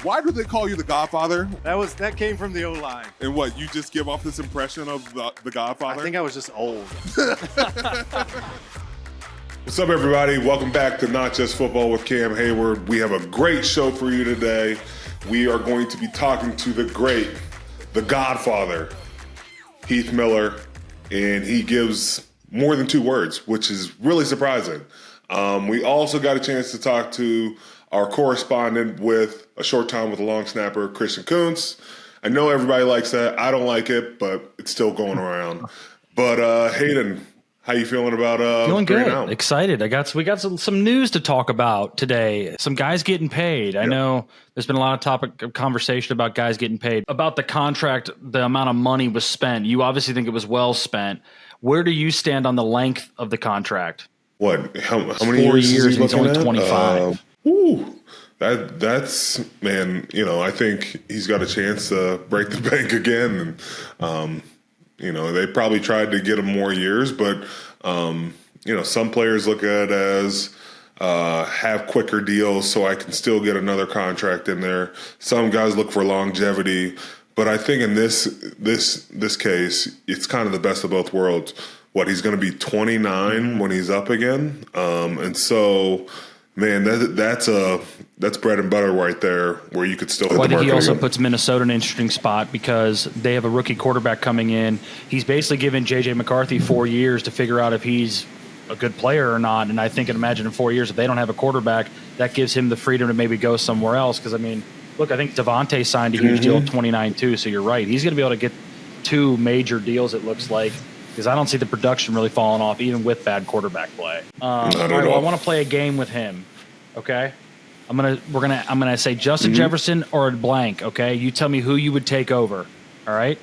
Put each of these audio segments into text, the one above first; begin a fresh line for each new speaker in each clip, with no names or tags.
Why do they call you the Godfather?
That came from the O-line.
And what, you just give off this impression of the Godfather?
I think I was just old.
What's up, everybody? Welcome back to Not Just Football with Cam Heyward. We have a great show for you today. We are going to be talking to the great, the Godfather, Heath Miller, and he gives more than 2 words, which is really surprising. We also got a chance to talk to our correspondent with a short time with a long snapper, Christian Kuntz. I know everybody likes that. I don't like it, but it's still going around. But Hayden, how you feeling about
feeling good?
now?
Excited. We got some news to talk about today. Some guys getting paid. I know there's been a lot of topic of conversation about guys getting paid. About the contract, the amount of money was spent. You obviously think it was well spent. Where do you stand on the length of the contract?
What? How many
4
years
years,
is he
and he's only
looking at?
25.
That's man. You know, I think he's got a chance to break the bank again. And you know, they probably tried to get him more years, but you know, some players look at it as have quicker deals, so I can still get another contract in there. Some guys look for longevity, but I think in this case, it's kind of the best of both worlds. What, he's going to be 29 when he's up again, and so. Man, that's bread and butter right there, where you could still hit the market.
I think he also
again.
puts Minnesota in an interesting spot because they have a rookie quarterback coming in. He's basically given JJ McCarthy 4 years to figure out if he's a good player or not. And I think and imagine in 4 years, if they don't have a quarterback, that gives him the freedom to maybe go somewhere else. Because, I mean, look, I think Devontae signed a huge deal at 29 too, so you're right. He's going to be able to get 2 major deals, it looks like, because I don't see the production really falling off, even with bad quarterback play. All right, well, I want to play a game with him. Okay, I'm gonna say Justin Jefferson or blank. Okay, you tell me who you would take over. All right,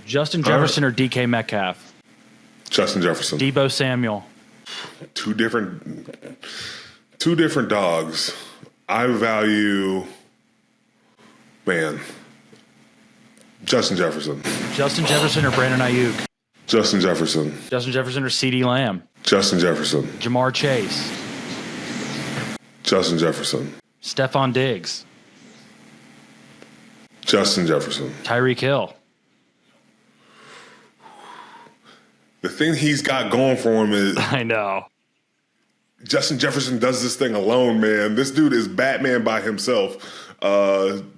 Justin Jefferson or DK Metcalf.
Justin Jefferson.
Deebo Samuel.
Two different dogs. I value, man, Justin Jefferson.
Justin Jefferson or Brandon Ayuk.
Justin Jefferson.
Justin Jefferson or CeeDee Lamb.
Justin Jefferson.
Jamar Chase.
Justin Jefferson.
Stephon Diggs.
Justin Jefferson.
Tyreek Hill.
The thing he's got going for him is
I know.
Justin Jefferson does this thing alone, man. This dude is Batman by himself.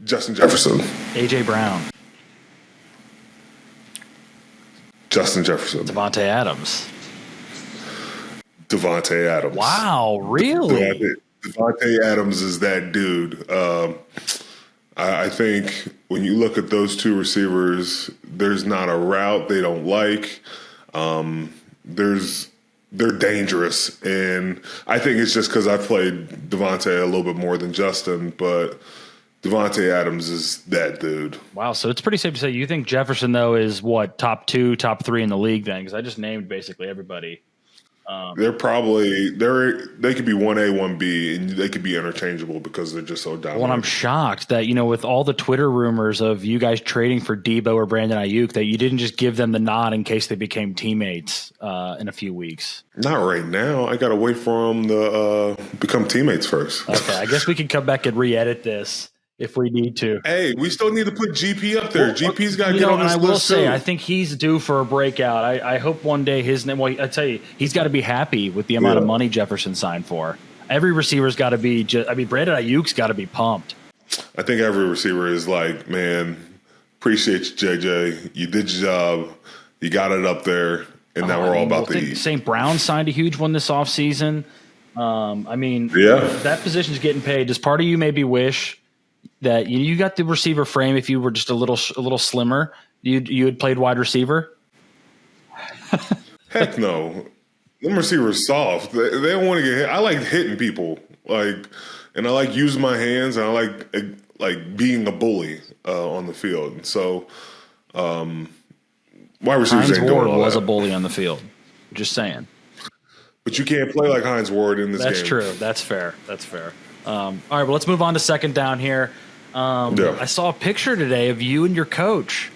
Justin Jefferson.
AJ Brown.
Justin Jefferson.
Devontae Adams.
Devontae Adams.
Wow, really?
Devontae Adams is that dude. I think when you look at those 2 receivers, there's not a route they don't like. They're dangerous, and I think it's just because I've played Devontae a little bit more than Justin, but Devontae Adams is that dude.
Wow, so it's pretty safe to say you think Jefferson, though, is what, top 2, top 3 in the league then? Because I just named basically everybody.
They're probably they could be 1A, 1B, and they could be interchangeable because they're just so dominant.
Well, I'm shocked that, you know, with all the Twitter rumors of you guys trading for Deebo or Brandon Ayuk, that you didn't just give them the nod in case they became teammates in a few weeks.
Not right now. I got to wait for them to become teammates first.
Okay, I guess we can come back and re-edit this if we need to.
Hey, we still need to put GP up there. GP's got to get on this list.
I will say,
too.
I think he's due for a breakout. I hope one day his name. Well, I tell you, he's got to be happy with the amount of money Jefferson signed for. Every receiver's got to be. Brandon Ayuk's got to be pumped.
I think every receiver is like, man, appreciate you, JJ. You did your job. You got it up there, and now we're all about to eat.
St. Brown signed a huge one this offseason. That position's getting paid. Does part of you maybe wish that you got the receiver frame if you were just a little slimmer? You had played wide receiver?
Heck no. Them receivers soft. They don't want to get hit. I like hitting people, and I like using my hands, and I like being a bully on the field. So, wide receivers
Hines
ain't doing
Ward
all
was
that.
a bully on the field. Just saying.
But you can't play like Hines Ward in this game.
That's true. That's fair. All right, well, let's move on to second down here. I saw a picture today of you and your coach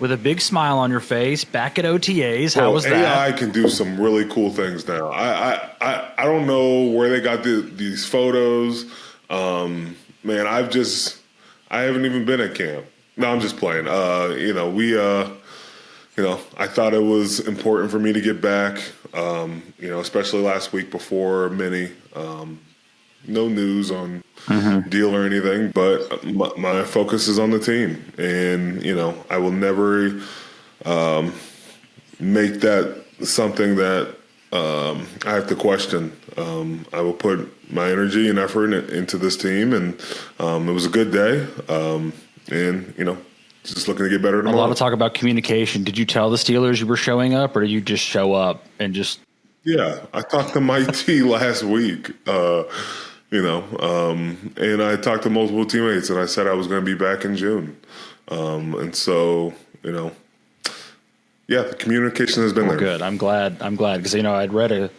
with a big smile on your face back at OTAs. How was that?
AI can do some really cool things now. I don't know where they got these photos. Man, I haven't even been at camp. No, I'm just playing. I thought it was important for me to get back, especially last week before Mini. No news on deal or anything, but my focus is on the team. And, I will never make that something that I have to question. I will put my energy and effort into this team, and it was a good day. Just looking to get better tomorrow.
A lot of talk about communication. Did you tell the Steelers you were showing up, or did you just show up and just?
Yeah, I talked to Mike T last week, and I talked to multiple teammates, and I said I was going to be back in June. The communication has been there.
Good. I'm glad because I'd read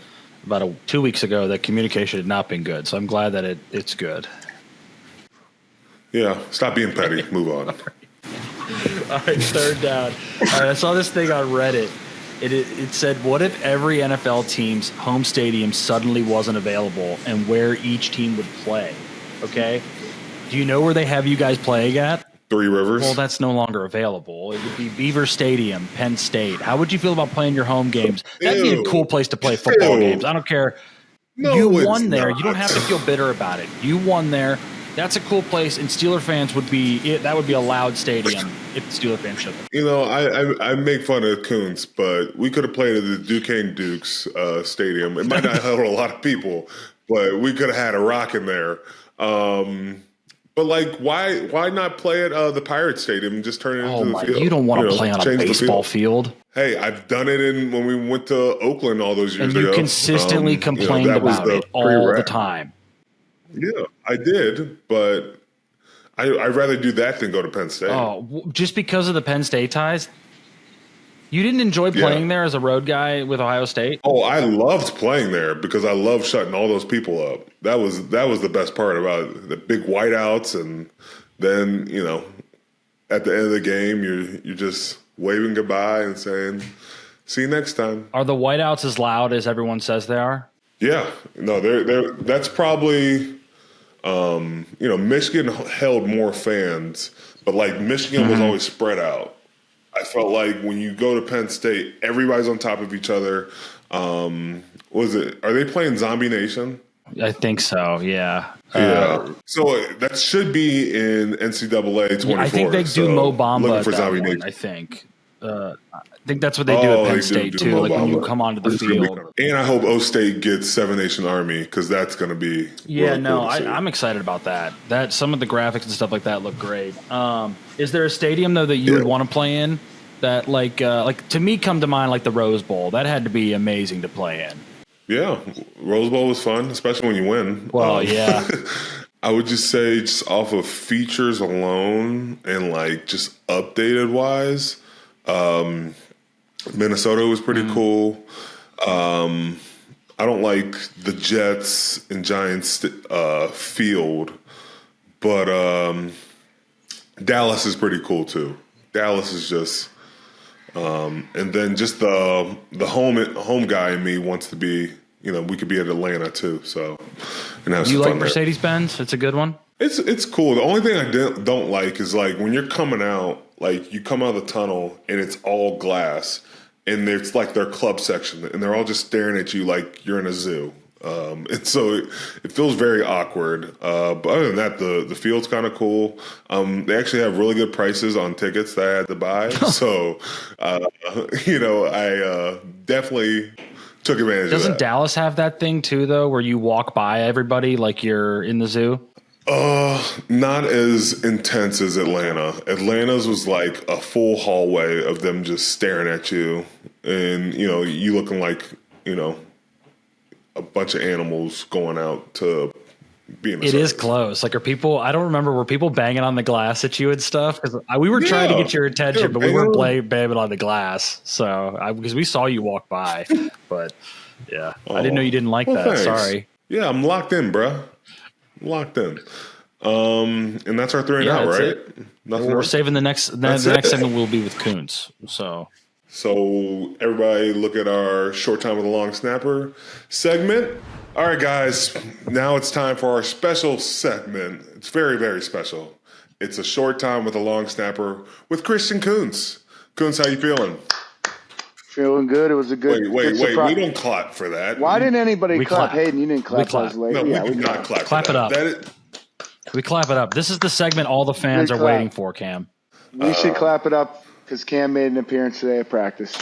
about 2 weeks ago that communication had not been good, so I'm glad that it's good.
Yeah, stop being petty. Move on.
All right, third down. All right, I saw this thing on Reddit. It said, what if every NFL team's home stadium suddenly wasn't available and where each team would play? Okay? Do you know where they have you guys playing at?
Three Rivers.
Well, that's no longer available. It would be Beaver Stadium, Penn State. How would you feel about playing your home games? That'd be a cool place to play football games. I don't care.
No,
you won there.
Not.
You don't have to feel bitter about it. You won there. That's a cool place, and Steeler fans would be a loud stadium if the Steeler fans showed up.
I make fun of Kuntz, but we could have played at the Duquesne Dukes stadium. It might not have held a lot of people, but we could have had a rock in there. But why not play at the Pirates Stadium and just turn it into the field?
You don't want to play on a baseball field.
Hey, I've done it when we went to Oakland all those years ago.
And you consistently complained about it all the time.
Yeah, I did, but I'd rather do that than go to Penn State.
Oh, just because of the Penn State ties? You didn't enjoy playing there as a road guy with Ohio State?
Oh, I loved playing there because I loved shutting all those people up. That was the best part about the big whiteouts, and then at the end of the game, you're just waving goodbye and saying, "See you next time."
Are the whiteouts as loud as everyone says they are?
Yeah, no, they're that's probably Michigan held more fans, but Michigan was always spread out. I felt like when you go to Penn State, everybody's on top of each other. Are they playing Zombie Nation?
I think so, yeah.
Yeah. So that should be in NCAA 24.
I think they do Mo Bamba
for
at that
Zombie
one,
Nation.
I think. I think that's what they do at Penn State, too, when you come onto the field.
And I hope O-State gets Seven Nation Army because that's going to be really cool to see.
I'm excited about that. Some of the graphics and stuff like that look great. Is there a stadium, though, that you would want to play in that, to me, come to mind like the Rose Bowl? That had to be amazing to play in.
Yeah, Rose Bowl was fun, especially when you win.
Well, yeah.
I would just say just off of features alone and just updated wise, Minnesota was pretty cool. I don't like the Jets and Giants field, but Dallas is pretty cool too. Dallas is just, and then just the home guy in me wants to be. We could be at Atlanta too. So, and have
you
some
like
fun
Mercedes-Benz? It's a good one.
It's cool. The only thing I don't like is when you're coming out, you come out of the tunnel and it's all glass, and it's their club section, and they're all just staring at you like you're in a zoo. And so it feels very awkward. But other than that, the field's kind of cool. They actually have really good prices on tickets that I had to buy. So, I definitely took advantage of that.
Doesn't Dallas have that thing too, though, where you walk by everybody like you're in the zoo?
Not as intense as Atlanta. Atlanta's was a full hallway of them just staring at you, and you looking like a bunch of animals going out to be in the
It is close. Are people? I don't remember. Were people banging on the glass at you and stuff? Because we were trying to get your attention, but we weren't banging on the glass. So because we saw you walk by, but yeah, I didn't know you didn't like that.
Thanks.
Sorry.
Yeah, I'm locked in, bruh. Locked in. And that's our 3 and out, right?
We're saving the next segment will be with Kuntz. So
everybody look at our short time with a long snapper segment. All right, guys, now it's time for our special segment. It's very, very special. It's a short time with a long snapper with Christian Kuntz. Kuntz, how you feeling?
Feeling good. It was a good.
Wait.
good surprise.
We don't clap for that.
Why didn't anybody
We
clap?
clap.
Hayden, you didn't clap.
We clap.
I was late.
No,
yeah,
we do not clap.
Clap
for
it
that.
up.
That is,
We clap it up. This is the segment all the fans
Big
are
clap.
waiting for, Cam.
We should clap it up because Cam made an appearance today at practice.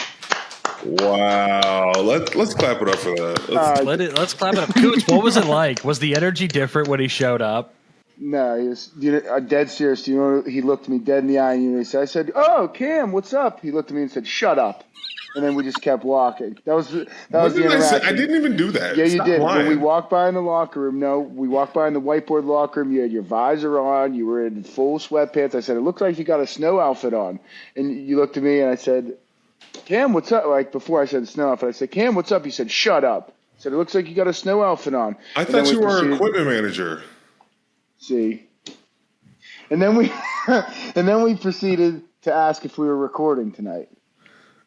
wow. Let's clap it up for that.
Let's clap it up. Coots, what was it like? Was the energy different when he showed up?
No, he was dead serious. You know, he looked me dead in the eye and he said, "I said, oh, Cam, what's up?" He looked at me and said, "Shut up." And then we just kept walking. That was the interaction.
I didn't even do that.
Yeah, you
Stop
did.
lying.
When we walked by in the locker room, we walked by in the whiteboard locker room. You had your visor on. You were in full sweatpants. I said, "It looks like you got a snow outfit on." And you looked at me and I said, "Cam, what's up?" Like before I said snow outfit, I said, "Cam, what's up?" He said, "Shut up." I said, "It looks like you got a snow outfit on."
I
And then
thought you
we
were
proceeded-
equipment manager.
See. And then we proceeded to ask if we were recording tonight.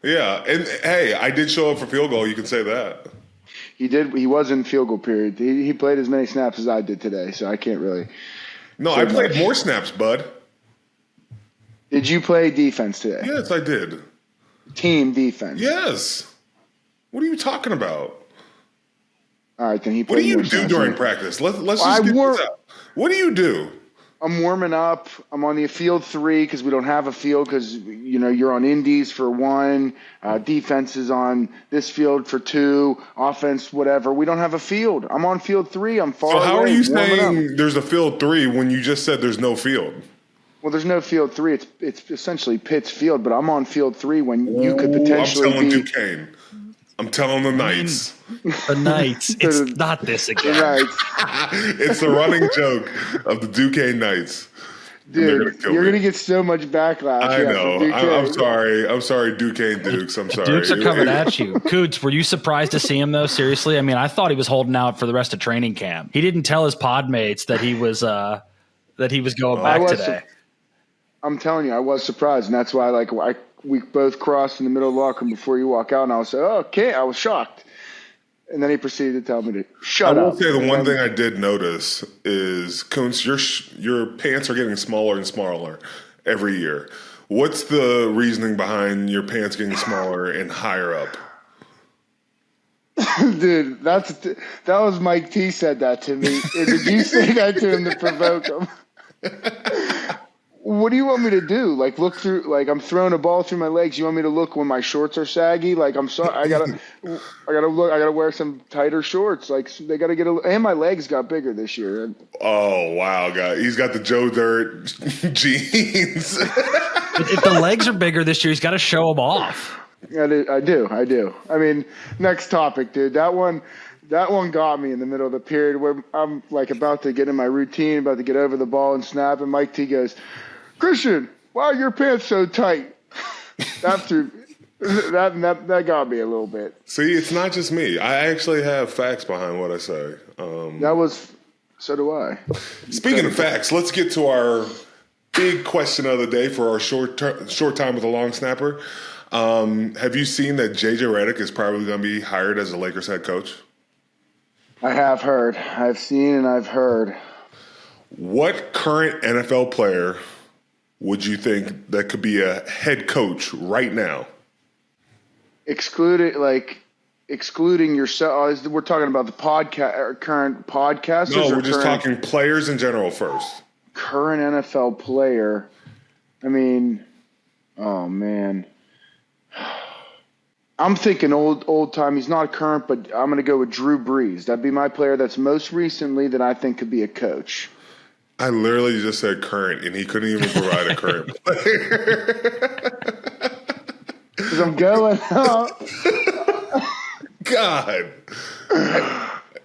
Yeah, and hey, I did show up for field goal. You can say that.
He did. He was in field goal period. He played as many snaps as I did today, so I can't really.
No, I played more snaps, bud.
Did you play defense today?
Yes, I did.
Team defense.
Yes. What are you talking about?
All right, then he
What
played
do you
more
do
snaps.
during practice? Let's just
I
get
wor-
this out. What do you do?
I'm warming up. I'm on the field 3 because we don't have a field because, you're on indies for 1. Defense is on this field for 2. Offense, whatever. We don't have a field. I'm on field 3. I'm far
So
away.
how are you
warming up.
saying there's a field 3 when you just said there's no field?
Well, there's no field 3. It's essentially Pitt's field, but I'm on field 3 when you could potentially
I'm telling
be.
Duquesne. I'm telling the Knights.
The Knights. It's not this again.
Right.
It's the running joke of the Duquesne Knights. They're
Dude,
kill
you're
me.
going to get so much backlash.
I
yeah,
know.
from Duquesne.
I'm sorry. I'm sorry, Duquesne Dukes. I'm sorry.
Dukes are coming at you. Coots, were you surprised to see him, though? Seriously? I mean, I thought he was holding out for the rest of training camp. He didn't tell his pod mates that he was going back today.
I'm telling you, I was surprised, and that's why we both crossed in the middle of the locker room before you walk out, and I was like, "Oh, okay." I was shocked, and then he proceeded to tell me to shut
I
up.
will say the one thing I did notice is, Kuntz, your pants are getting smaller and smaller every year. What's the reasoning behind your pants getting smaller and higher up?
Dude, that was Mike T said that to me. Did you say that to him to provoke him? What do you want me to do? Look through, I'm throwing a ball through my legs. You want me to look when my shorts are saggy? I'm sorry. I gotta look. I gotta wear some tighter shorts. They gotta get and my legs got bigger this year.
Oh, wow, guy. He's got the Joe Dirt jeans.
If the legs are bigger this year, he's got to show them off.
I do. I mean, next topic, dude. That one got me in the middle of the period where I'm about to get in my routine, about to get over the ball and snap, and Mike T goes, "Christian, why are your pants so tight?" That got me a little bit.
See, it's not just me. I actually have facts behind what I say.
So do I.
Speaking of facts, let's get to our big question of the day for our short time with a long snapper. Have you seen that JJ Redick is probably going to be hired as the Lakers head coach?
I have heard. I've seen and I've heard.
What current NFL player would you think that could be a head coach right now?
Excluding yourself. We're talking about the current podcasters.
No,
or
we're just
current-
talking players in general first.
Current NFL player. I mean, oh man. I'm thinking old time. He's not current, but I'm going to go with Drew Brees. That'd be my player that's most recently that I think could be a coach.
I literally just said current, and he couldn't even provide a current player.
Because I'm going up.
God.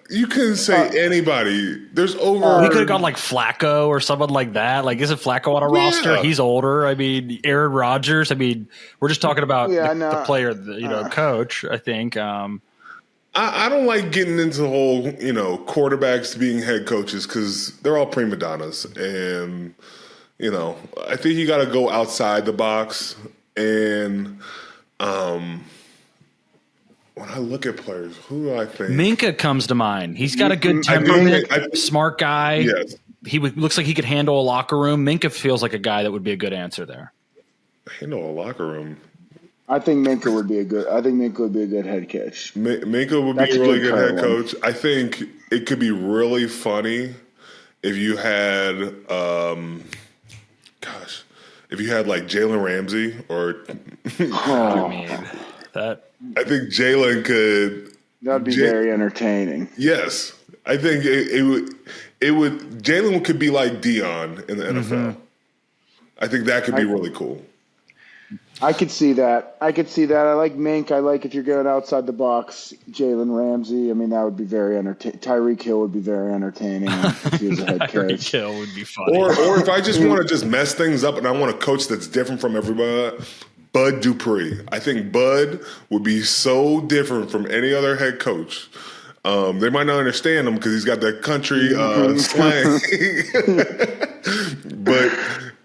You couldn't say anybody. There's over.
We could have gone Flacco or someone like that. Isn't Flacco on a roster? He's older. I mean, Aaron Rodgers. I mean, we're just talking about the player, coach, I think.
I don't like getting into the whole, quarterbacks being head coaches because they're all prima donnas. And, I think you got to go outside the box. And when I look at players, who do I think?
Minka comes to mind. He's got a good temperament, smart guy.
Yes.
looks like he could handle a locker room. Minka feels like a guy that would be a good answer there.
Handle a locker room.
I think Minka would be a good head coach.
Minka would be a really good head coach. I think it could be really funny if you had, if you had like Jalen Ramsey or. I think Jalen could.
That'd be very entertaining.
Yes, I think it would. Jalen could be like Dion in the NFL. I think that could be really cool.
I could see that. I like Mink. I like if you're going outside the box, Jalen Ramsey. I mean, that would be very entertaining. Tyreek Hill would be very entertaining if he was a head coach.
Tyreek Hill would be funny.
Or if I just want to just mess things up and I want a coach that's different from everybody, Bud Dupree. I think Bud would be so different from any other head coach. They might not understand him because he's got that country slang. But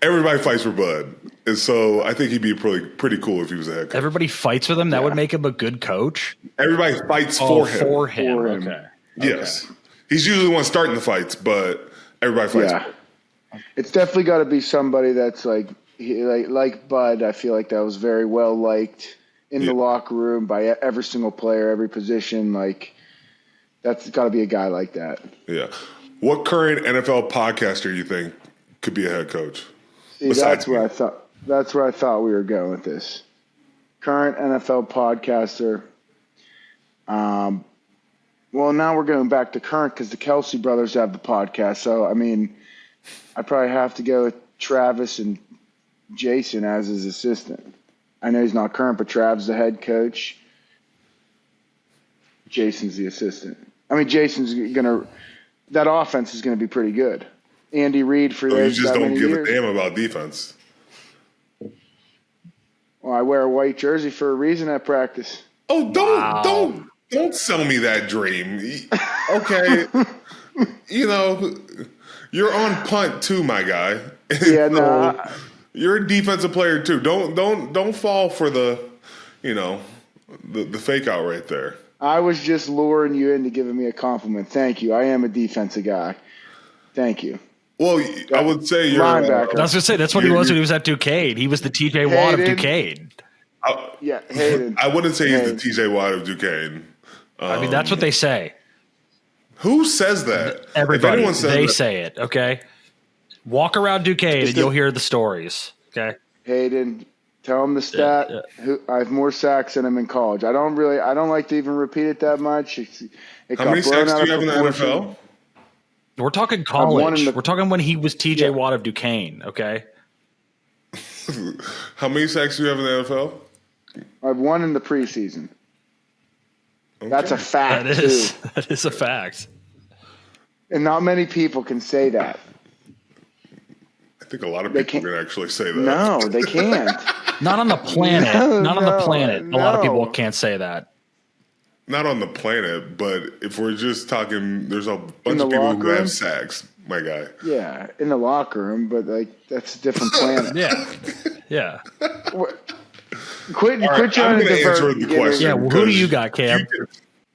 everybody fights for Bud. And so I think he'd be pretty cool if he was a head coach.
Everybody fights with him? That would make him a good coach?
Everybody fights for him.
For him. Okay.
Yes. He's usually the one starting the fights, but everybody fights for him.
It's definitely got to be somebody that's like Bud. I feel like that was very well liked in the locker room by every single player, every position. Like, that's got to be a guy like that.
Yeah. What current NFL podcaster you think could be a head coach?
See, that's where I thought we were going with this. Current NFL podcaster. Well, now we're going back to current because the Kelsey brothers have the podcast. So, I mean, I probably have to go with Travis and Jason as his assistant. I know he's not current, but Trav's the head coach. Jason's the assistant. I mean, that offense is going to be pretty good. Andy Reid for
you just don't give
years.
a damn about defense.
Well, I wear a white jersey for a reason at practice.
Oh, don't sell me that dream. Okay, you're on punt too, my guy.
Yeah, no.
You're a defensive player too. Don't fall for the fake out right there.
I was just luring you into giving me a compliment. Thank you. I am a defensive guy. Thank you.
Well, I would say you're
I was going to say, that's what he was when he was at Duquesne. He was the TJ Watt of Duquesne.
Hayden.
I wouldn't say he's the TJ Watt of Duquesne.
I mean, that's what they say.
Who says that?
Everybody. They say it, okay? Walk around Duquesne and you'll hear the stories, okay?
Hayden, tell him the stat. I have more sacks than him in college. I don't like to even repeat it that much.
How many sacks do you have in the NFL?
We're talking college. We're talking when he was TJ Watt of Duquesne, okay?
How many sacks do you have in the NFL?
I've won in the preseason. Okay. That's a fact,
That is a fact.
And not many people can say that.
I think a lot of people can actually say that.
No, they can't.
Not on the planet. Not on the planet. A lot of people can't say that.
Not on the planet, but if we're just talking, there's a bunch of people who have sacks, my guy.
Yeah, in the locker room, but that's a different planet.
Yeah.
Quit trying to
answer the question.
Yeah, well, who do you got, Cam?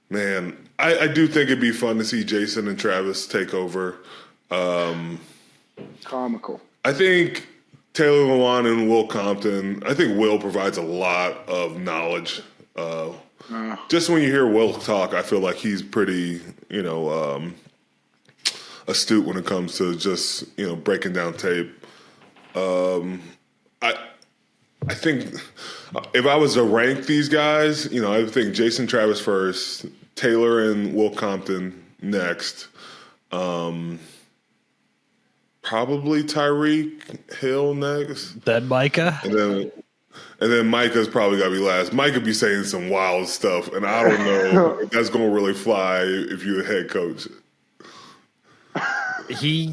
Man, I do think it'd be fun to see Jason and Travis take over.
Comical.
I think Taylor Lewan and Will Compton. I think Will provides a lot of knowledge. Just when you hear Will talk, I feel like he's pretty, astute when it comes to just, breaking down tape. I think if I was to rank these guys, I think Jason Travis first, Taylor and Will Compton next. Probably Tyreek Hill next.
Then Micah.
And then Micah's probably got to be last. Micah be saying some wild stuff, and I don't know if that's going to really fly if you're the head coach.
He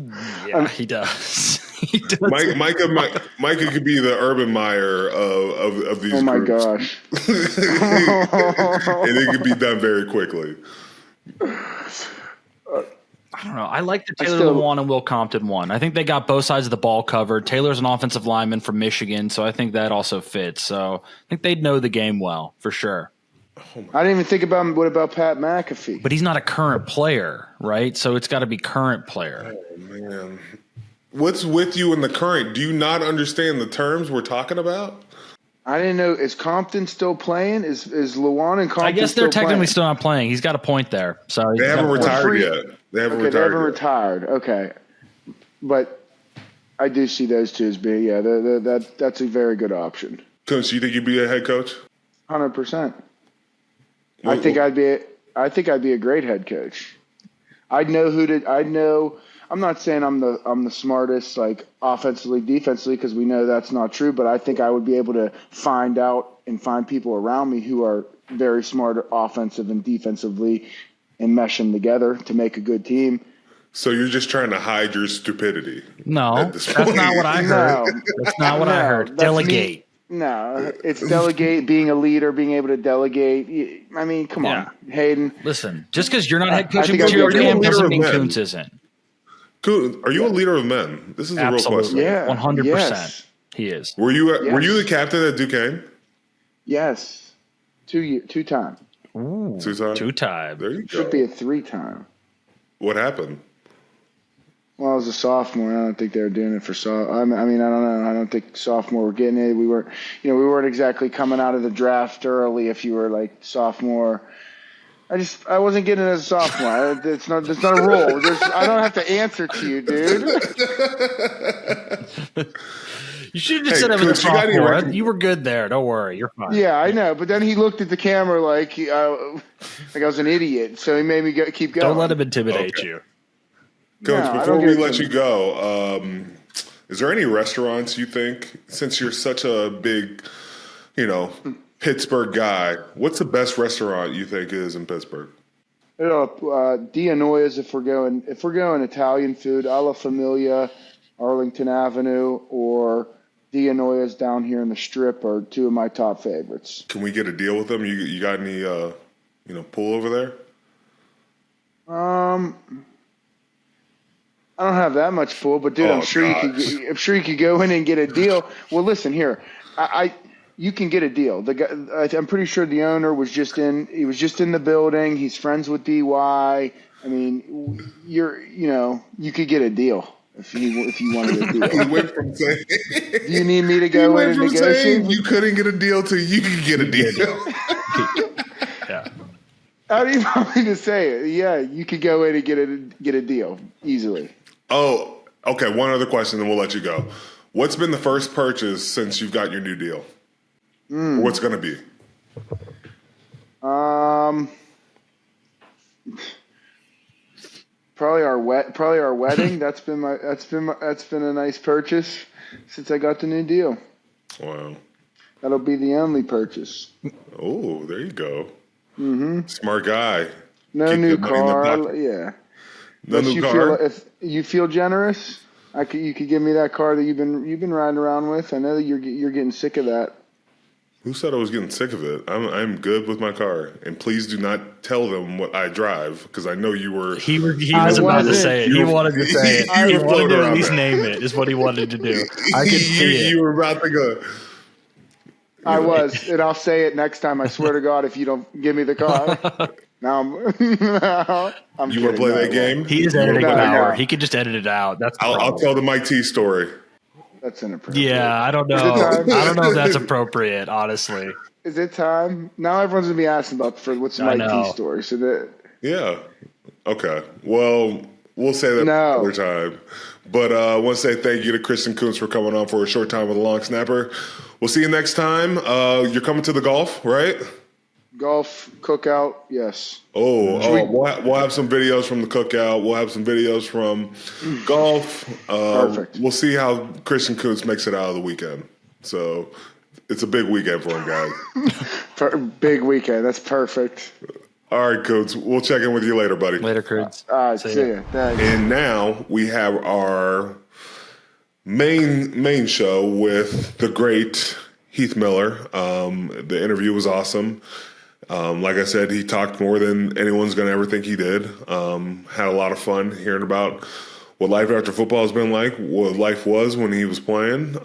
does. He does.
Micah could be the Urban Meyer of these groups.
Oh, my gosh.
And it could be done very quickly.
I don't know. I like the Taylor Lewan and Will Compton one. I think they got both sides of the ball covered. Taylor's an offensive lineman from Michigan, so I think that also fits. So I think they'd know the game well, for sure.
I didn't even think about what about Pat McAfee.
But he's not a current player, right? So it's got to be current player.
Oh, man. What's with you in the current? Do you not understand the terms we're talking about?
I didn't know. Is Compton still playing? Is Luan and Compton?
I guess they're
still
technically
playing?
still not playing. He's got a point there. So
They haven't retired yet. They haven't retired.
They haven't
yet.
retired. Okay, but I do see those two as being that's a very good option.
Kuntz, you think you'd be a head coach?
100%. I think I'd be a great head coach. I'd know. I'm not saying I'm the smartest, like, offensively, defensively, because we know that's not true. But I think I would be able to find out and find people around me who are very smart, offensive and defensively, and mesh them together to make a good team.
So you're just trying to hide your stupidity?
No, that's not what I heard.
No.
That's not what I heard. Delegate.
No, it's delegate, being a leader, being able to delegate. I mean, come on, Hayden.
Listen, just because you're not head coaching
think I'd
material,
be a
Cam,
leader
doesn't
of
mean
men.
Kuntz isn't.
Kuntz, are you a leader of men? This is a real question.
Yeah,
100%.
yes.
He is.
Were you
Yes.
the captain at Duquesne?
Yes, 2-time.
Ooh,
2 times.
2-time.
There you go.
Should be a 3-time.
What happened?
Well, I was a sophomore. I don't think they were doing it for I mean, I don't know. I don't think sophomore were getting it. We weren't exactly coming out of the draft early. If you were like sophomore, I wasn't getting it as a sophomore. It's not a rule. I don't have to answer to you, dude.
You should have just said I'm a
Kuntz, you got any
sophomore.
record-
You were good there. Don't worry. You're fine.
Yeah, I know. But then he looked at the camera like I was an idiot. So he made me keep going.
Don't let him intimidate
Okay.
you.
Coach,
No, I
before
don't
we
get
let
it.
you go, is there any restaurants you think, since you're such a big, Pittsburgh guy, what's the best restaurant you think is in Pittsburgh?
Dianoia's if we're going Italian food, Alla Familia, Arlington Avenue, or Dianoia's down here in the Strip are two of my top favorites.
Can we get a deal with them? You got any, pull over there?
I don't have that much pull, but dude,
Oh,
I'm sure you could go in and get a deal. Well, listen here, you can get a deal. The guy, I'm pretty sure the owner was just in the building. He's friends with DY. I mean, you could get a deal if you wanted a deal.
He went from saying,
Do you need me to go in and negotiate?
you couldn't get a deal to you could get a deal.
Yeah.
How do you want me to say it? Yeah, you could go in and get a deal easily.
Oh, okay. One other question, then we'll let you go. What's been the first purchase since you've got your new deal? Or what's going to be?
Probably our wedding. That's been a nice purchase since I got the new deal.
Wow.
That'll be the only purchase.
Oh, there you go. Mm-hmm. Smart guy.
No
Keep
new
the money in the
car.
pocket.
Yeah.
No
Unless
new
you
car.
if you feel generous, you could give me that car that you've been riding around with. I know that you're getting sick of that.
Who said I was getting sick of it? I'm good with my car, and please do not tell them what I drive because I know you were.
He was about to say it. He wanted to say it. He wanted to at least name it. Is what he wanted to do. I could see it.
You were about to go.
I was, and I'll say it next time. I swear to God, if you don't give me the car. Now I'm
You want to play that game?
He is editing
No,
power.
no.
He could just edit it out. That's the
I'll
problem.
tell the Mike T story.
That's inappropriate.
Yeah, I don't know.
Is it time?
I don't know if that's appropriate, honestly.
Is it time? Now everyone's gonna be asking about what's the
I
Mike T
know.
story. So that
Yeah. Okay. Well, we'll say that another time. But I want to say thank you to Christian Kuntz for coming on for a short time with a long snapper. We'll see you next time. You're coming to the golf, right?
golf cookout, yes.
We'll have some videos from the cookout. We'll have some videos from golf.
Perfect.
We'll see how Christian Kuntz makes it out of the weekend. So it's a big weekend for him, guys.
Big weekend. That's perfect.
All right, Kuntz. We'll check in with you later, buddy.
Later, Kurtz.
All right, see ya. Thanks.
And now we have our main show with the great Heath Miller. The interview was awesome. Like I said, he talked more than anyone's going to ever think he did. Had a lot of fun hearing about what life after football has been like, what life was when he was playing.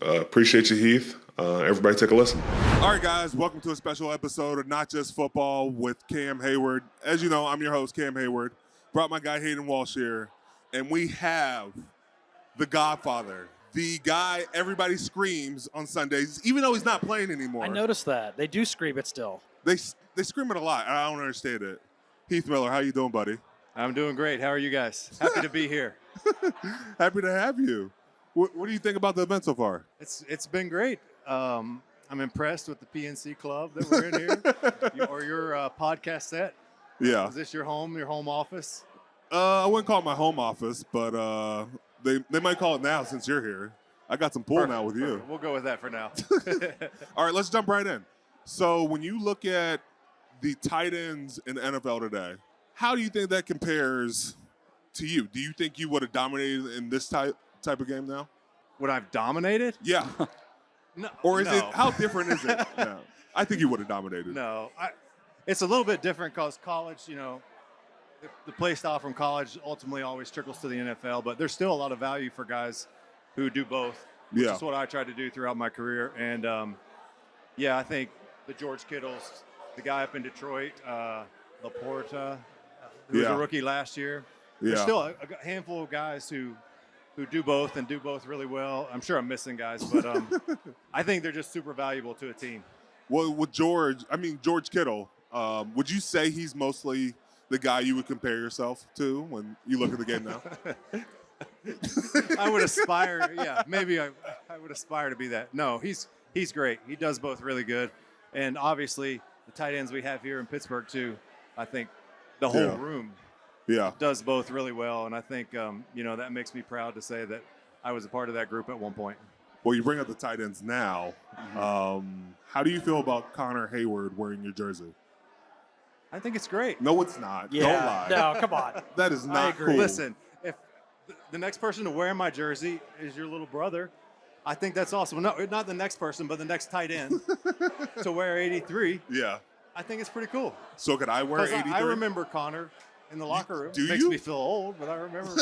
Appreciate you, Heath. everybody take a listen.
All right, guys, welcome to a special episode of Not Just Football with Cam Heyward. As you know, I'm your host, Cam Heyward. Brought my guy Hayden Walsh here, and we have the Godfather, the guy everybody screams on Sundays, even though he's not playing anymore.
I noticed that. They do scream it still.
They scream it a lot. I don't understand it. Heath Miller, how you doing, buddy?
I'm doing great. How are you guys? Happy to be here.
Happy to have you. What do you think about the event so far?
It's been great. I'm impressed with the PNC club that we're in here, or your podcast set.
Yeah.
Is this your home office?
I wouldn't call it my home office, but they might call it now since you're here. I got some pull now with you.
We'll go with that for now.
All right, let's jump right in. So when you look at the tight ends in the NFL today, how do you think that compares to you? Do you think you would have dominated in this type of game now?
Would I've dominated?
Yeah.
No.
Or is
no.
it, how different is it? No. I think you would have dominated.
No. It's a little bit different because college, the play style from college ultimately always trickles to the NFL, but there's still a lot of value for guys who do both, which is what I tried to do throughout my career. And, I think the George Kittles, the guy up in Detroit, Laporta, who was a rookie last year. There's still a handful of guys who do both and do both really well. I'm sure I'm missing guys, but I think they're just super valuable to a team.
Well, with George Kittle, would you say he's mostly the guy you would compare yourself to when you look at the game now?
I would aspire, maybe I would aspire to be that. No, he's great. He does both really good. And obviously, the tight ends we have here in Pittsburgh, too, I think the whole room does both really well. And I think, that makes me proud to say that I was a part of that group at one point.
Well, you bring up the tight ends now. How do you feel about Connor Heyward wearing your jersey?
I think it's great.
No, it's not.
Yeah.
Don't lie.
No, come on.
That is not cool.
Listen, if the next person to wear my jersey is your little brother, I think that's awesome. No, not the next person, but the next tight end to wear 83.
Yeah.
I think it's pretty cool.
So could I wear 83?
I remember Connor in the locker room.
Do
Makes
you?
me feel old, but I remember.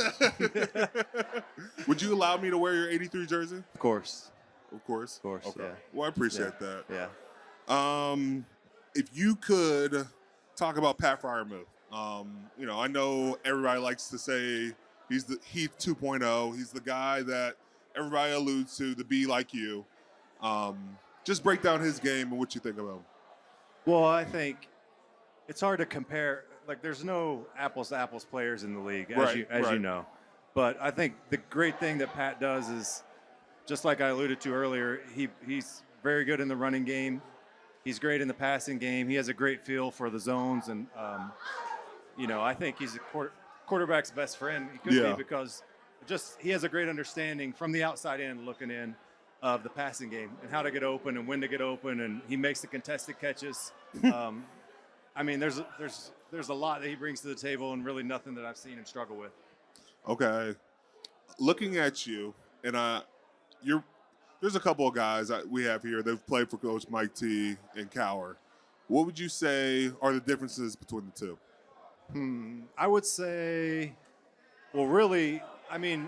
Would you allow me to wear your 83 jersey?
Of course.
Of course.
Of course,
Okay.
yeah.
Well, I appreciate that.
Yeah.
If you could talk about Pat Freiermuth, I know everybody likes to say he's the Heath 2.0. He's the guy that everybody alludes to be like you. Just break down his game and what you think about him.
Well, I think it's hard to compare. Like, there's no apples-to-apples players in the league, as you know. But I think the great thing that Pat does is, just like I alluded to earlier, he's very good in the running game. He's great in the passing game. He has a great feel for the zones. And, I think he's a quarterback's best friend. He could be because he has a great understanding from the outside in, looking in, of the passing game and how to get open and when to get open. And he makes the contested catches. There's a lot that he brings to the table and really nothing that I've seen him struggle with.
Okay. Looking at you, and there's a couple of guys that we have here that have played for Coach Mike T and Cowher. What would you say are the differences between the two?
I would say, well, really,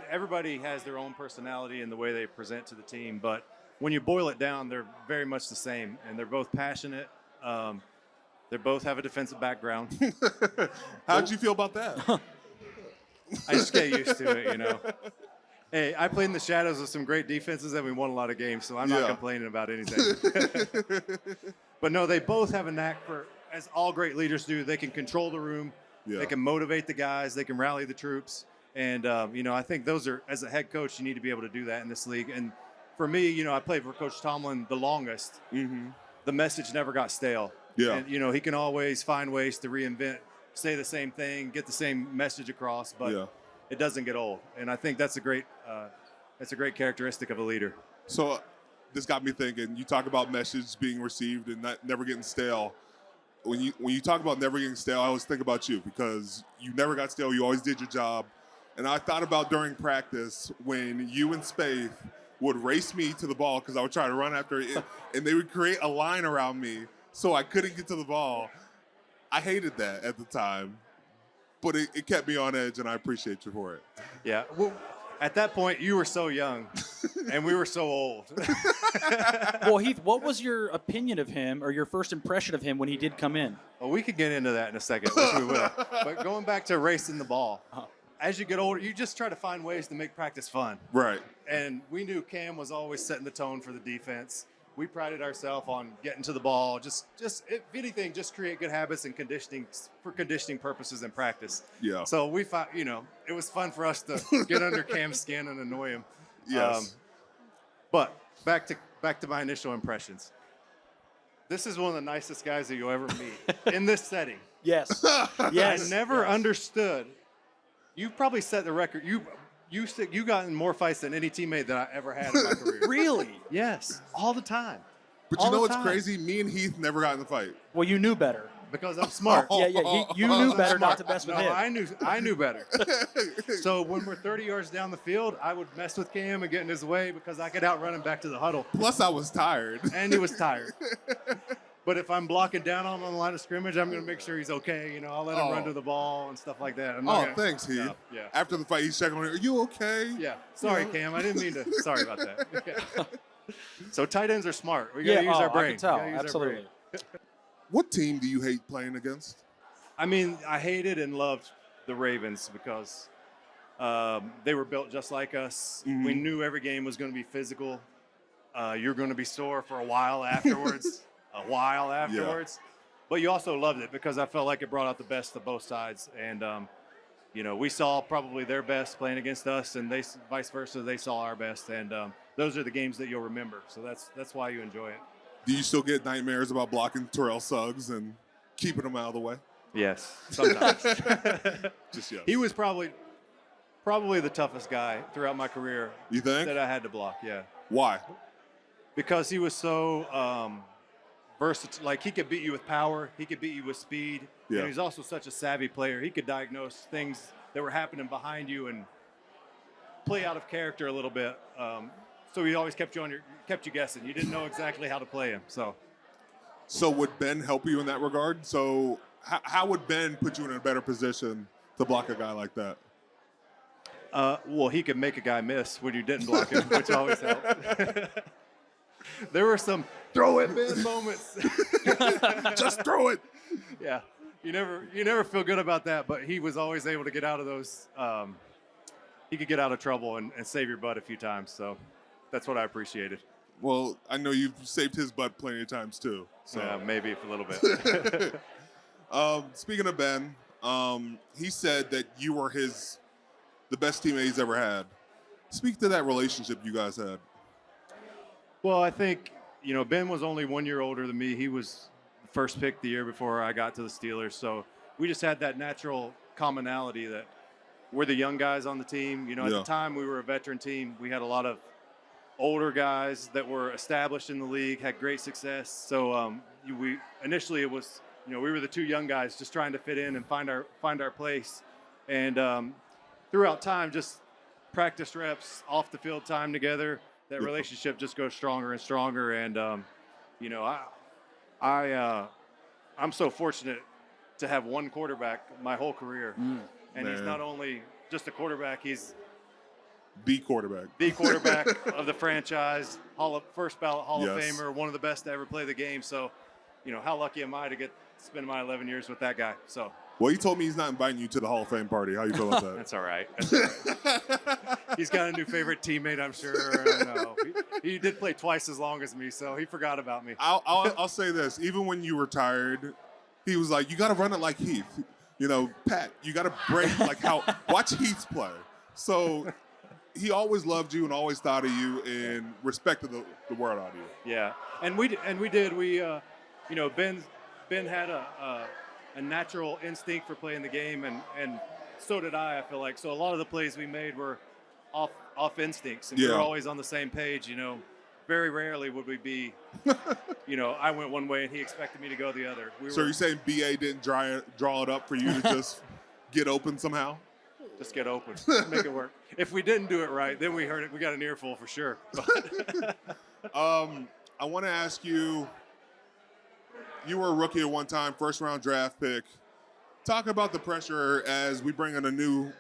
everybody has their own personality and the way they present to the team. But when you boil it down, they're very much the same. And they're both passionate. They both have a defensive background.
How'd you feel about that?
I just get used to it, Hey, I played in the shadows of some great defenses and we won a lot of games, so I'm not complaining about anything. But no, they both have a knack for, as all great leaders do, they can control the room. Yeah. They can motivate the guys. They can rally the troops. And, I think those are, as a head coach, you need to be able to do that in this league. And for me, I played for Coach Tomlin the longest. Mm-hmm. The message never got stale.
Yeah.
And, he can always find ways to reinvent, say the same thing, get the same message across, but it doesn't get old. And I think that's a great characteristic of a leader.
So this got me thinking, you talk about message being received and never getting stale. When you talk about never getting stale, I always think about you because you never got stale. You always did your job. And I thought about during practice when you and Spaeth would race me to the ball because I would try to run after it, and they would create a line around me so I couldn't get to the ball. I hated that at the time, but it kept me on edge, and I appreciate you for it.
Yeah. Well, At that point, you were so young, and we were so old.
Well, Heath, what was your opinion of him or your first impression of him when he did come in?
Well, we could get into that in a second, which we will. But going back to racing the ball, as you get older, you just try to find ways to make practice fun.
Right.
And we knew Cam was always setting the tone for the defense. We prided ourselves on getting to the ball. Just if anything, just create good habits and conditioning for conditioning purposes in practice.
Yeah.
So we found, it was fun for us to get under Cam's skin and annoy him.
Yes.
But back to my initial impressions. This is one of the nicest guys that you'll ever meet in this setting.
Yes. Yes.
I never understood. You probably set the record. You got in more fights than any teammate that I ever had in my career.
Really?
Yes, all the time.
But
all
you know
the
what's
time.
crazy? Me and Heath never got in the fight.
Well, you knew better.
Because I'm smart.
Yeah. You knew better not to mess with him.
I knew better. So when we're 30 yards down the field, I would mess with Cam and get in his way because I could outrun him back to the huddle.
Plus, I was tired.
And he was tired. But if I'm blocking down on the line of scrimmage, I'm going to make sure he's okay. I'll let him run to the ball and stuff like that.
Thanks, Heath.
Yeah.
After the fight, he's checking on you. Are you okay?
Yeah. Sorry, Cam. I didn't mean to. Sorry about that. So tight ends are smart. We got to use our brain.
I can tell.
We gotta use our
Absolutely.
brain.
What team do you hate playing against?
I mean, I hated and loved the Ravens because they were built just like us.
Mm-hmm.
We knew every game was going to be physical. You're going to be sore for a while afterwards. But you also loved it because I felt like it brought out the best of both sides. And, we saw probably their best playing against us, and they vice versa. They saw our best. And those are the games that you'll remember. So that's why you enjoy it.
Do you still get nightmares about blocking Terrell Suggs and keeping him out of the way?
Yes, sometimes.
Just yes.
He was probably the toughest guy throughout my career.
You think?
That I had to block, yeah.
Why?
Because he was so versatile. Like, he could beat you with power. He could beat you with speed.
Yeah.
And he's also such a savvy player. He could diagnose things that were happening behind you and play out of character a little bit. So he always kept you guessing. You didn't know exactly how to play him.
So would Ben help you in that regard? So how would Ben put you in a better position to block a guy like that?
Well, he could make a guy miss when you didn't block him, which always helped. There were some throw it, Ben moments.
Just throw it.
Yeah, you never feel good about that, but he was always able to get out of those. He could get out of trouble and save your butt a few times. So that's what I appreciated.
Well, I know you've saved his butt plenty of times too. So
yeah, maybe a little bit.
Speaking of Ben, he said that you were the best teammate he's ever had. Speak to that relationship you guys had.
Well, I think, Ben was only 1 year older than me. He was the first pick the year before I got to the Steelers. So we just had that natural commonality that we're the young guys on the team. At the time we were a veteran team. We had a lot of older guys that were established in the league, had great success. So initially it was, we were the two young guys just trying to fit in and find our place. And throughout time, just practice reps, off the field time together, that relationship just goes stronger and stronger. And I'm so fortunate to have one quarterback my whole career, and he's not only just a quarterback, he's
the quarterback
of the franchise, first ballot Hall of
Yes.
Famer, one of the best to ever play the game. So, how lucky am I to spend my 11 years with that guy? So.
Well, he told me he's not inviting you to the Hall of Fame party. How you feel about that?
That's all right. He's got a new favorite teammate, I'm sure. No, he did play twice as long as me, so he forgot about me.
I'll say this. Even when you retired, he was like, you got to run it like Heath. Pat, you got to break watch Heath play. So he always loved you and always thought of you and respected the word out of you.
Yeah, and we did. Ben had a natural instinct for playing the game, and so did I feel like. So a lot of the plays we made were off instincts, and we were always on the same page. Very rarely would we be, I went one way and he expected me to go the other.
So you're saying BA didn't draw it up for you to just get open somehow?
Just get open, make it work. If we didn't do it right, then we heard it. We got an earful for sure.
I want to ask you. You were a rookie at one time, first-round draft pick. Talk about the pressure as we bring in a new,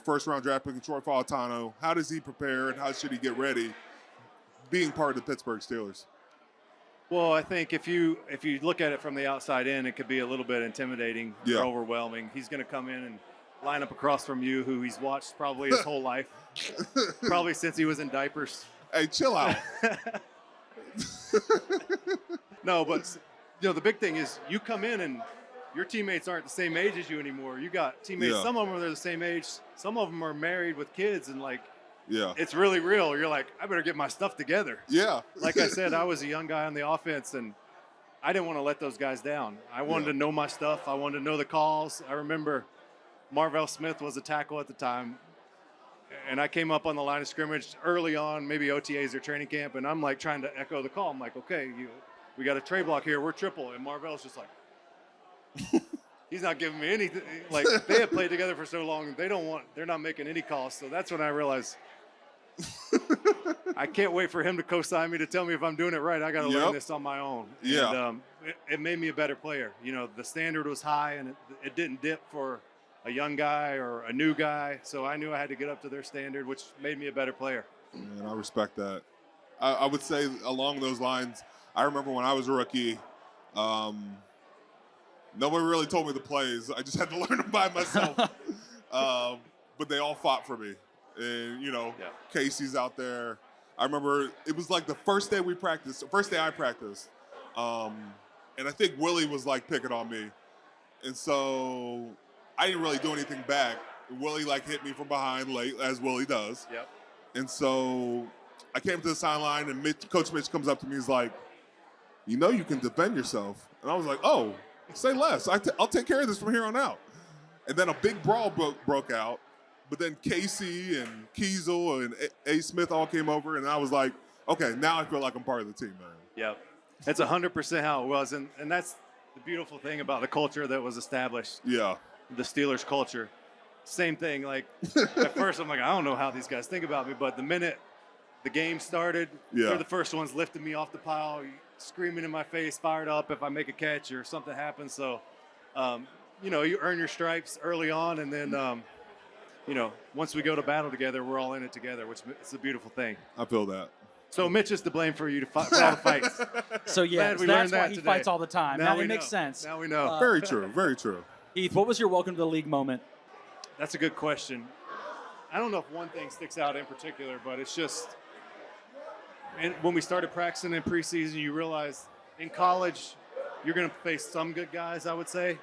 first-round draft pick, Troy Fautano. How does he prepare and how should he get ready being part of the Pittsburgh Steelers?
Well, I think if you look at it from the outside in, it could be a little bit intimidating or overwhelming. He's going to come in and line up across from you, who he's watched probably his whole life, probably since he was in diapers.
Hey, chill out.
No, but the big thing is you come in and your teammates aren't the same age as you anymore. You got teammates. Some of them are the same age. Some of them are married with kids, and it's really real. You're like, I better get my stuff together.
Yeah.
Like I said, I was a young guy on the offense, and I didn't want to let those guys down. I wanted to know my stuff. I wanted to know the calls. I remember Marvell Smith was a tackle at the time, and I came up on the line of scrimmage early on, maybe OTAs or training camp, and I'm like trying to echo the call. I'm like, okay, we got a tray block here. We're triple, and Marvell's just like, he's not giving me anything. Like, they have played together for so long, they're not making any calls. So that's when I realized I can't wait for him to co-sign me to tell me if I'm doing it right. I got to learn this on my own.
Yeah.
And it made me a better player. The standard was high, and it didn't dip for a young guy or a new guy. So I knew I had to get up to their standard, which made me a better player.
And I respect that. I would say along those lines, I remember when I was a rookie, nobody really told me the plays. I just had to learn them by myself. But they all fought for me. And, Casey's out there. I remember it was like the first day I practiced. And I think Willie was picking on me. And so I didn't really do anything back. Willie hit me from behind late, as Willie does.
Yep.
And so I came to the sideline, and Coach Mitch comes up to me. He's like, you can defend yourself. And I was like, oh, say less. I'll take care of this from here on out. And then a big brawl broke out. But then Casey and Kiesel and A. Smith all came over, and I was like, okay, now I feel like I'm part of the team, man.
Yep. That's 100% how it was. And that's the beautiful thing about the culture that was established.
Yeah.
The Steelers culture. Same thing. At first I'm like, I don't know how these guys think about me. But the minute the game started, they're the first ones lifting me off the pile, screaming in my face, fired up if I make a catch or something happens. So, you earn your stripes early on, and then, once we go to battle together, we're all in it together, which is a beautiful thing.
I feel that.
So Mitch is to blame for you for all the fights.
So that's why he fights all the time. Now it makes sense.
Now we know.
Very true. Very true.
Heath, what was your welcome to the league moment?
That's a good question. I don't know if one thing sticks out in particular, but it's just when we started practicing in preseason, you realize in college you're going to face some good guys, I would say.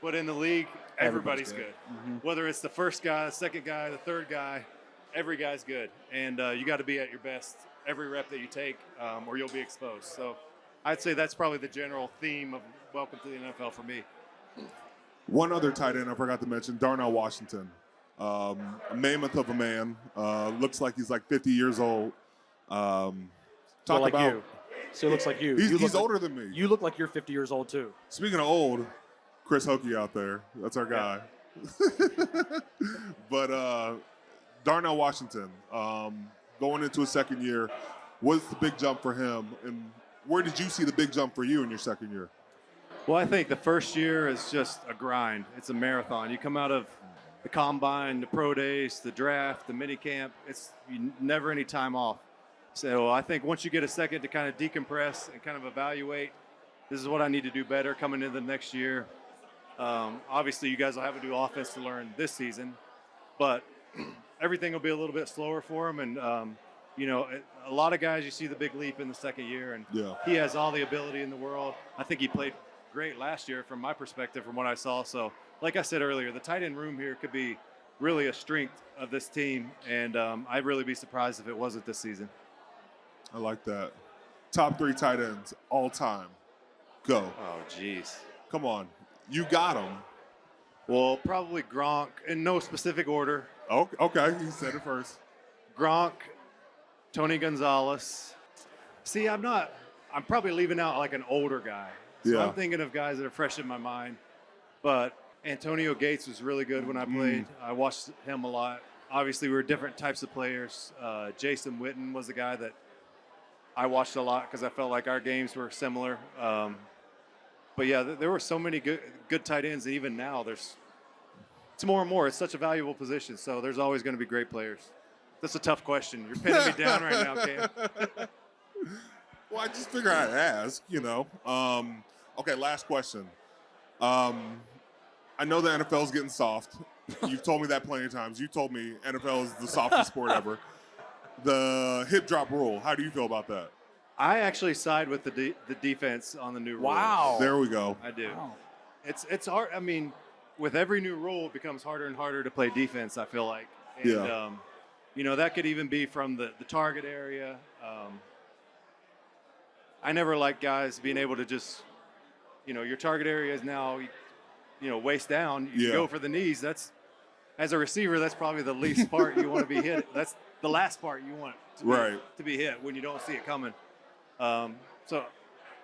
But in the league, everybody's good. Mm-hmm. Whether it's the first guy, the second guy, the third guy, every guy's good. And you got to be at your best every rep that you take, or you'll be exposed. So I'd say that's probably the general theme of welcome to the NFL for me.
One other tight end I forgot to mention, Darnell Washington. A mammoth of a man. Looks like he's 50 years old.
You. So he looks like you.
He's older than me.
You look like you're 50 years old, too.
Speaking of old, Chris Hokie out there. That's our guy. But Darnell Washington, going into his second year, what's the big jump for him? And where did you see the big jump for you in your second year?
Well, I think the first year is just a grind. It's a marathon. You come out of the combine, the pro days, the draft, the mini camp. It's never any time off. So I think once you get a second to kind of decompress and kind of evaluate, this is what I need to do better coming into the next year. Obviously, you guys will have to do offense to learn this season, but everything will be a little bit slower for him. And, a lot of guys, you see the big leap in the second year, and he has all the ability in the world. I think he played great last year from my perspective, from what I saw. So, like I said earlier, the tight end room here could be really a strength of this team, and I'd really be surprised if it wasn't this season.
I like that. Top 3 tight ends all time. Go.
Oh, geez.
Come on. You got them.
Well, probably Gronk, in no specific order.
Oh, okay. You said it first.
Gronk, Tony Gonzalez. See, I'm probably leaving out an older guy. So I'm thinking of guys that are fresh in my mind. But Antonio Gates was really good when I played. I watched him a lot. Obviously, we were different types of players. Jason Witten was the guy that I watched a lot because I felt like our games were similar. But yeah, there were so many good tight ends. And even now, it's more and more. It's such a valuable position. So there's always going to be great players. That's a tough question. You're pinning me down right now, Cam.
Well, I just figured I'd ask, Okay, last question. I know the NFL is getting soft. You've told me that plenty of times. You told me NFL is the softest sport ever. The hip drop rule, how do you feel about that?
I actually side with the defense on the new rule.
Wow.
There we go.
I do.
Wow.
It's hard. I mean, with every new rule, it becomes harder and harder to play defense, I feel like. And, that could even be from the target area. I never like guys being able to just, your target area is now, waist down. You go for the knees. As a receiver, that's probably the least part you want to be hit. That's the last part you want to be hit when you don't see it coming. So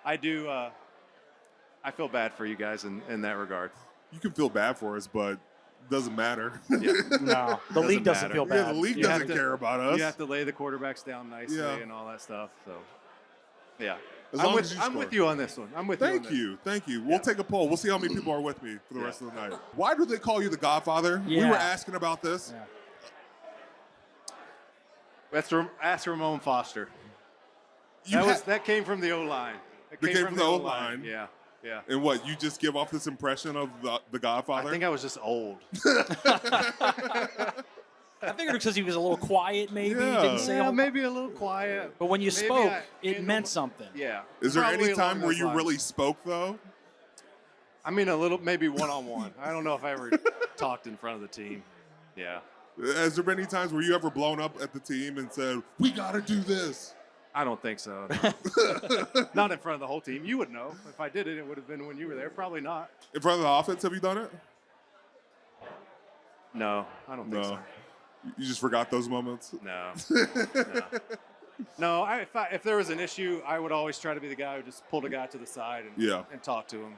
I do. I feel bad for you guys in that regard.
You can feel bad for us, but it doesn't matter.
Yeah.
No, the league doesn't feel bad.
Yeah, the league doesn't care about us.
You have to lay the quarterbacks down nicely and all that stuff. So, yeah.
I'm
with you on this one. I'm with you.
Thank you. We'll take a poll. We'll see how many people are with me for the rest of the night. Why do they call you the Godfather?
Yeah.
We were asking about this.
Yeah.
Ask Ramon Foster. That came from the O-line.
That came from the O-line.
Yeah. Yeah.
And what, you just give off this impression of the Godfather?
I think I was just old.
I figured because he was a little quiet, maybe.
Yeah.
Didn't say
Maybe a little quiet.
But when you spoke, it meant something.
Yeah.
Is there
Probably
any time
along
where
those
you
lines.
really spoke, though?
I mean, a little, maybe one-on-one. I don't know if I ever talked in front of the team. Yeah.
Has there been any times where you ever blown up at the team and said, we got to do this?
I don't think so. Not in front of the whole team. You would know. If I did it, it would have been when you were there. Probably not.
In front of the offense, have you done it?
No, I don't think so.
You just forgot those moments?
No. No, if there was an issue, I would always try to be the guy who just pulled a guy to the side and talked to him.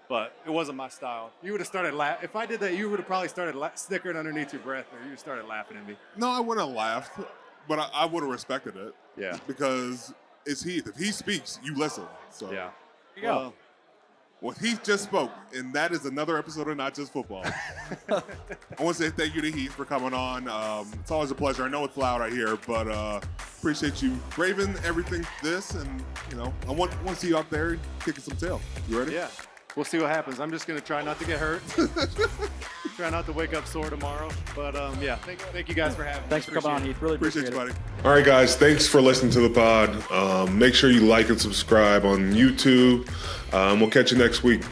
But it wasn't my style. You would have started laughing. If I did that, you would have probably started snickering underneath your breath, or you would have started laughing at me.
No, I wouldn't have laughed, but I would have respected it.
Yeah.
Because it's Heath. If he speaks, you listen. So.
Yeah.
There you go.
Well, Heath just spoke, and that is another episode of Not Just Football. I want to say thank you to Heath for coming on. It's always a pleasure. I know it's loud out here, but appreciate you braving everything and, I want to see you out there kicking some tail. You ready?
Yeah. We'll see what happens. I'm just going to try not to get hurt. Try not to wake up sore tomorrow. But, thank you guys for having me.
Thanks for coming on, Heath. Really appreciate
you, buddy.
All right, guys, thanks for listening to the pod. Make sure you like and subscribe on YouTube. We'll catch you next week.